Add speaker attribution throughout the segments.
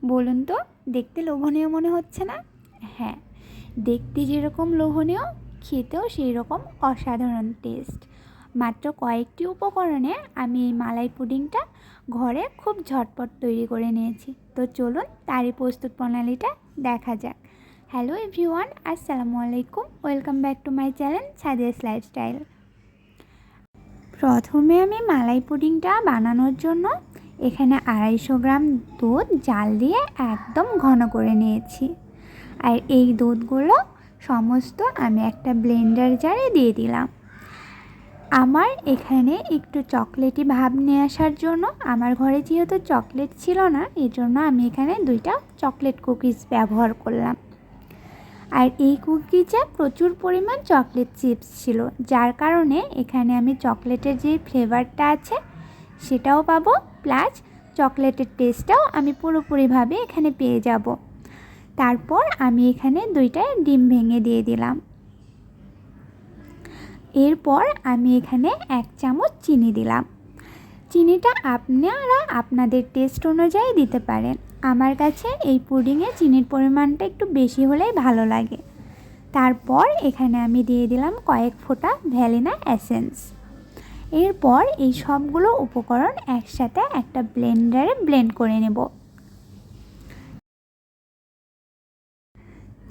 Speaker 1: বলুন তো, দেখতে লোভনীয় মনে হচ্ছে না? হ্যাঁ, দেখতে যেরকম লোভনীয়, খেতেও সেই রকম অসাধারণ টেস্ট। মাত্র কয়েকটি উপকরণে আমি এই মালাই পুডিংটা ঘরে খুব ঝটপট তৈরি করে নিয়েছি। তো চলুন তারই প্রস্তুত প্রণালীটা দেখা যাক। হ্যালো এভরিওয়ান, আসসালামু আলাইকুম, welcome back to my channel Sadia's lifestyle. প্রথমে আমি মালাই পুডিংটা বানানোর জন্য এখানে 250 গ্রাম দুধ জাল দিয়ে একদম ঘন করে নিয়েছি। আর এই দুধগুলো সমস্ত আমি একটা ব্লেন্ডার জারে দিয়ে দিলাম। আমার এখানে একটু চকলেটি ভাব নিয়ে আসার জন্য, আমার ঘরে যেহেতু চকলেট ছিল না, এই জন্য আমি এখানে 2টা চকলেট কুকিজ ব্যবহার করলাম। আর এই কুকিজে প্রচুর পরিমাণ চকলেট চিপস ছিল, যার কারণে এখানে আমি চকলেটের যে ফ্লেভারটা আছে সেটাও পাবো, প্লাস চকলেটের টেস্টটাও আমি পুরোপুরিভাবে এখানে পেয়ে যাব। তারপর আমি এখানে 2টা ডিম ভেঙে দিয়ে দিলাম। এরপর আমি এখানে 1 চামচ চিনি দিলাম। চিনিটা আপনারা আপনাদের টেস্ট অনুযায়ী দিতে পারেন। আমার কাছে এই পুডিংয়ে চিনির পরিমাণটা একটু বেশি হলেই ভালো লাগে। তারপর এখানে আমি দিয়ে দিলাম কয়েক ফোঁটা ভ্যানিলা এসেন্স। এরপর এই সবগুলো উপকরণ একসাথে একটা ব্লেন্ডারে ব্লেন্ড করে নেব।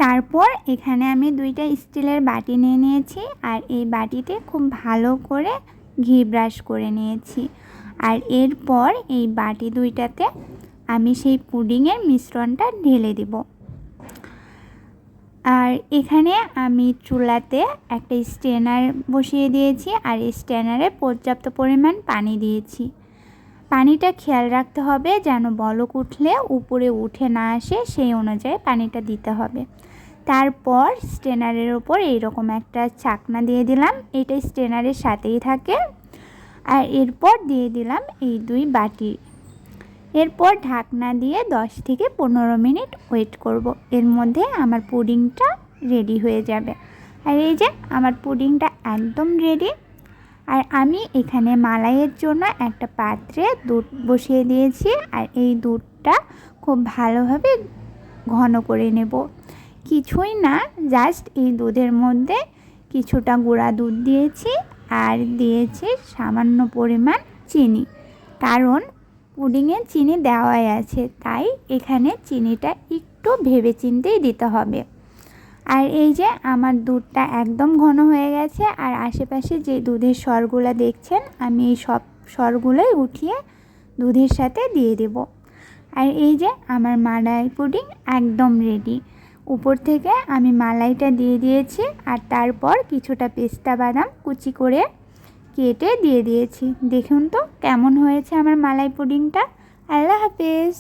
Speaker 1: তারপর এখানে আমি 2টা স্টিলের বাটি নিয়ে নিয়েছি, আর এই বাটিতে খুব ভালো করে ঘি ব্রাশ করে নিয়েছি। আর এরপর এই বাটি 2টাতে আমি সেই পুডিংয়ের মিশ্রণটা ঢেলে দিব। আর এখানে আমি চুলাতে একটা স্ট্রেনার বসিয়ে দিয়েছি, আর এই স্ট্রেনারে পর্যাপ্ত পরিমাণ পানি দিয়েছি। পানিটা খেয়াল রাখতে হবে যেন বলক উঠলে উপরে উঠে না আসে, সেই অনুযায়ী পানিটা দিতে হবে। তারপর স্ট্রেনারের ওপর এইরকম একটা চাকনা দিয়ে দিলাম, এটা স্ট্রেনারের সাথেই থাকে। আর এরপর দিয়ে দিলাম এই 2 বাটি। এরপর ঢাকনা দিয়ে 10 থেকে 15 মিনিট ওয়েট করব। এর মধ্যে আমার পুডিংটা রেডি হয়ে যাবে। আর এই যে আমার পুডিংটা একদম রেডি। আর আমি এখানে মালাইয়ের জন্য একটা পাত্রে দুধ বসিয়ে দিয়েছি, আর এই দুধটা খুব ভালোভাবে ঘন করে নেব। কিছুই না, জাস্ট এই দুধের মধ্যে কিছুটা গুঁড়া দুধ দিয়েছি, আর দিয়েছি সামান্য পরিমাণ চিনি, কারণ পুডিংয়ে চিনি দেওয়াই আছে, তাই এখানে চিনিটা একটু ভেবেচিন্তেই দিতে হবে। আর এই যে আমার দুধটা একদম ঘন হয়ে গেছে, আর আশেপাশে যে দুধের সরগুলো দেখছেন, আমি এই সব সরগুলোই উঠিয়ে দুধের সাথে দিয়ে দেব। আর এই যে আমার মালাই পুডিং একদম রেডি। উপর থেকে আমি মালাইটা দিয়ে দিয়েছি, আর তারপর কিছুটা পেস্তা বাদাম কুচি করে কেটে দিয়ে দিয়েছি। দেখুন তো কেমন হয়েছে আমার মালাই পুডিংটা। আল্লাহ হাফেজ।